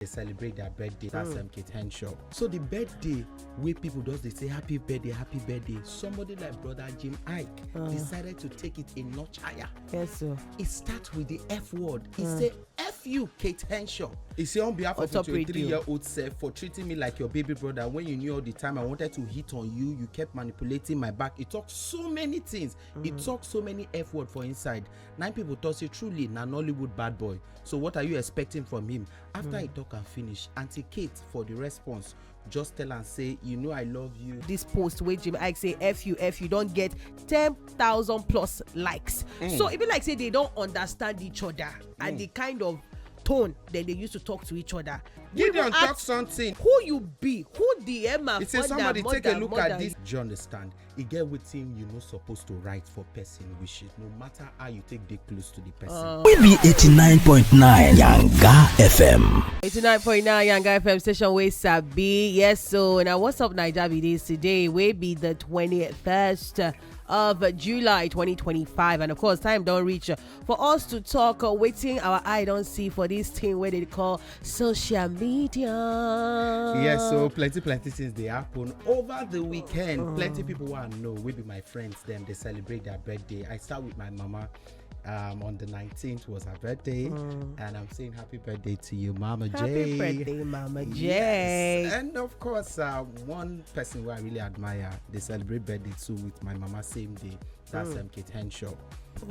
They celebrate their birthday. That's Kate Henshaw. So the birthday where people does they say happy birthday, happy birthday. Somebody like brother Jim Iyke decided to take it a notch higher. Yes, sir. It starts with the F word. He say F you, Kate Henshaw. He say on behalf of your 23-year-old self for treating me like your baby brother when you knew all the time I wanted to hit on you. You kept manipulating my back. It talks so many things. It talks so many F word for inside. 9 people thought say truly na Nollywood bad boy. So what are you expecting from him? After he talk and finish, Auntie Kate for the response just tell and say, you know I love you. This post where Jim Iyke say F you don't get 10,000 plus likes. So it be like say they don't understand each other and the kind of tone that they used to talk to each other. Gideon talk something. Who you be? Who the Emma? It says somebody take a look at this. Do you understand? You get Wetin you know supposed to write for person wishes. No matter how you take the close to the person. We be 89.9 Yanga FM. 89.9 Yanga FM station where Sabi. Yes, so now what's up Naija be this today? We be the 21st of July 2025, and of course time don't reach for us to talk waiting our eye don't see for this thing where they call social media. Yes, so plenty things they happen over the weekend. Plenty people want to know we be my friends them they celebrate their birthday. I start with my mama. On the 19th was her birthday, and I'm saying happy birthday to you, Mama J. Happy birthday, Mama J. Yes. And of course, one person who I really admire, they celebrate birthday too with my mama same day. That's Kate Henshaw.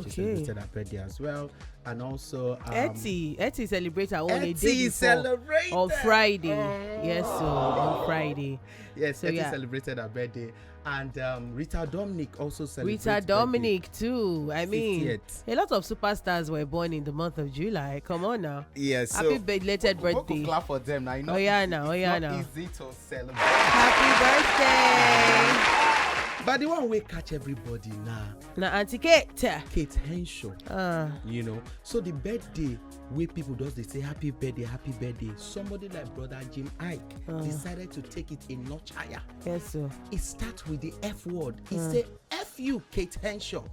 She celebrated her birthday as well, and also Iyke celebrates her own a day before on Friday. Yes, so on Friday. Yes, so Iyke celebrated her birthday, and Rita Dominic also celebrated. Rita Dominic too. I mean, 50th. A lot of superstars were born in the month of July. Come on now. Yes. Happy belated birthday. We'll clap for them now. You know, it's easy to celebrate. Happy birthday. But the one we catch everybody now Auntie Kate Henshaw. You know, so the birthday where people does they say happy birthday, happy birthday. Somebody like brother Jim Iyke decided to take it a notch higher. Yes, sir. It starts with the F word. He say F you, Kate Henshaw.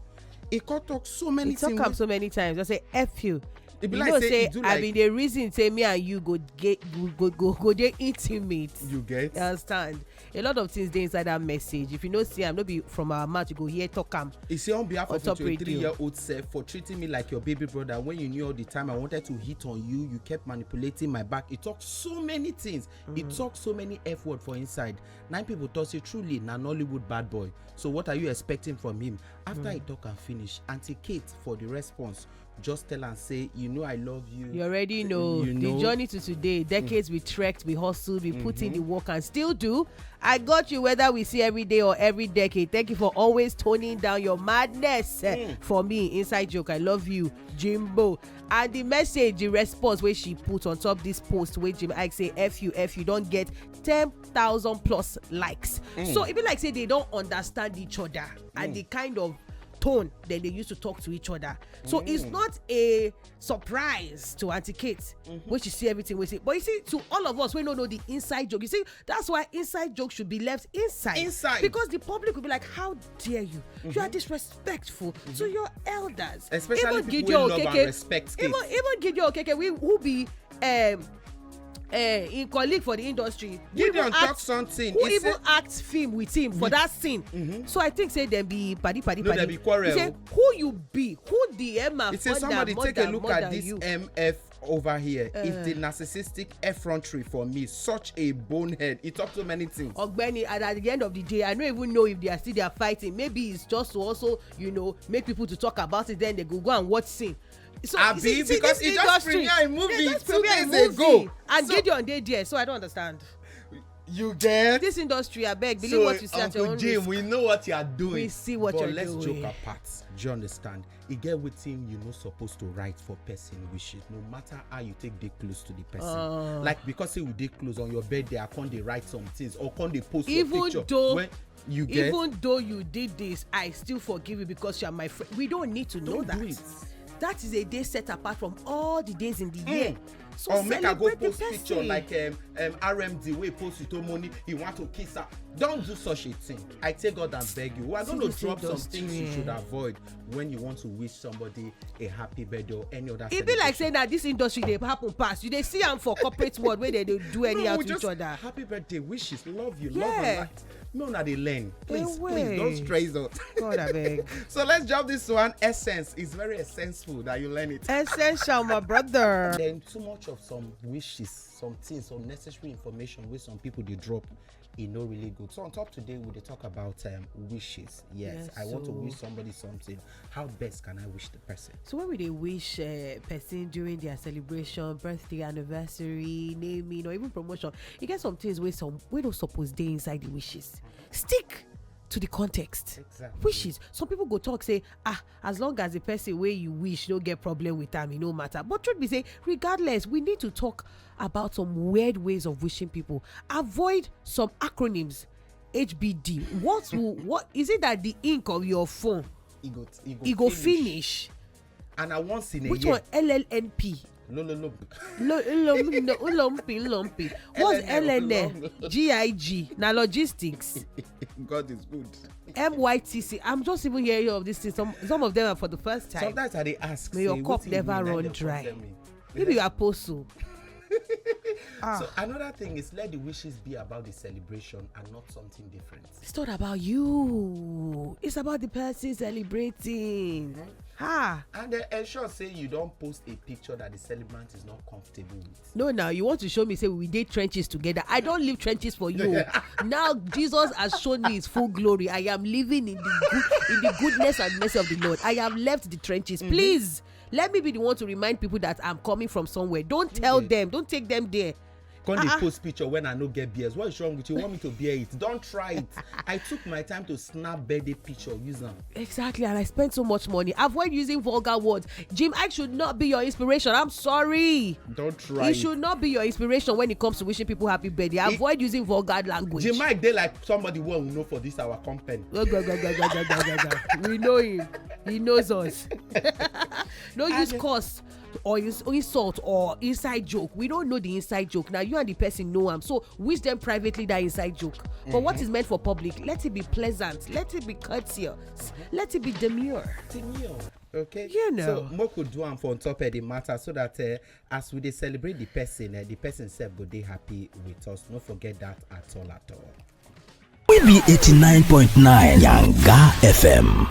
He can't talk so many things. He talk so many times. I say F you. It be you like know, say I mean the reason say me and you go they intimate. You get? You understand? A lot of things they inside that message. If you know see I'm not be from our mouth, you go here talk am. He say on behalf of your 23-year-old self for treating me like your baby brother when you knew all the time I wanted to hit on you. You kept manipulating my back. It talks so many things. It talks so many F word for inside. 9 people thought say truly na Nollywood bad boy. So what are you expecting from him? After he talk and finish, Auntie Kate for the response just tell and say, you know I love you. You already know. The journey to today, decades we trekked, we hustled, we put in the work and still do. I got you whether we see every day or every decade. Thank you for always toning down your madness for me. Inside joke, I love you, Jimbo. And the message, the response where she put on top this post where Jim Iyke say F you don't get 10,000 plus likes. So it be like say they don't understand each other and the kind of tone that they used to talk to each other. So it's not a surprise to Auntie Kate when she see everything we say. But you see, to all of us, we don't know the inside joke. You see, that's why inside jokes should be left inside. Because the public will be like, how dare you? You are disrespectful to your elders. Especially even people who love and respect kids. Even Gideon Okeke, who be in colleague for the industry. Gideon talk something. Who even acts film with him for that scene. So I think say them be Padi. No, they be quarrel. He say who you be? Who the Emma? It says somebody take a look at this MF over here. It's the narcissistic effrontery for me. Such a bonehead. He talks so many things. Ogbeni, and at the end of the day, I don't even know if they are still fighting. Maybe it's just to also, make people to talk about it. Then they go and watch scene. So because it just premiere a movie 2 days ago. And Gideon they there, so I don't understand. You get this industry, I beg. Believe what you see at your own Jim, risk. we know what you are doing. We see what you're doing. But let's joke apart. Do you understand? You get Wetin you know supposed to write for person wishes. No matter how you take day close to the person. Like because say we day close on your birthday, I can't they write some things or can't they post your picture. Even though you did this, I still forgive you because you are my friend. We don't need to know that. Do it. That is a day set apart from all the days in the year. So or make her go celebrate the post picture person. like RMD wey post with money, he want to kiss her. Don't do such a thing. I take God and beg you. We are going to drop some things you should avoid when you want to wish somebody a happy birthday or any other. It be like saying that this industry dey happen pass. You dey see am for corporate world where they do anyhow to each other. Happy birthday wishes, love you, love and light. No, not dey learn. Please don't stress out. God I beg. So let's drop this one. Essence is very essential that you learn it. Essential, my brother. Then too much of some wishes, some things, some necessary information wey some people dey drop, e no really good. So on top today we dey talk about wishes. Yes, I want to wish somebody something. How best can I wish the person? So when we dey wish person during their celebration, birthday, anniversary, naming, or even promotion, you get some things wey don't suppose dey inside the wishes. Stick to the context. Exactly. Wishes. Some people go talk say, as long as the person wey you wish no get problem with am, e no matter. But truth be say, regardless, we need to talk about some weird ways of wishing people. Avoid some acronyms. HBD. What is it that the ink of your phone it go finish? And I once in a which year. one? LLNP. No. Lumpy. What's LNL? GIG. Now logistics. God is good. MYTC. I'm just even hearing of this thing. Some of them are for the first time. Sometimes I dey ask. May your cup never run dry. Maybe you are apostle. So another thing is, let the wishes be about the celebration and not something different. It's not about you. It's about the person celebrating. And ensure say you don't post a picture that the celebrant is not comfortable with. No, now you want to show me say we did trenches together. I don't leave trenches for you. Now Jesus has shown me his full glory. I am living in the goodness and mercy of the Lord. I have left the trenches. Please let me be the one to remind people that I'm coming from somewhere. Don't tell them. Don't take them there. Can't they post picture when I no get beers? What is wrong with you? Want me to bear it? Don't try it. I took my time to snap birthday picture. Use them. Exactly, and I spent so much money. Avoid using vulgar words. Jim Iyke should not be your inspiration. I'm sorry. Don't try. He should not be your inspiration when it comes to wishing people happy birthday. Avoid using vulgar language. Jim Iyke, they like somebody we know for this our company. We know him. He knows us. Don't use curse or insult or inside joke. We don't know the inside joke. Now you and the person know him, so wish them privately that inside joke. But what is meant for public, let it be pleasant, let it be courteous, let it be demure. Okay, you know. So more could do am for on top of the matter, so that as we dey celebrate the person self go dey happy with us. Don't forget that at all. We be 89.9 Yanga FM.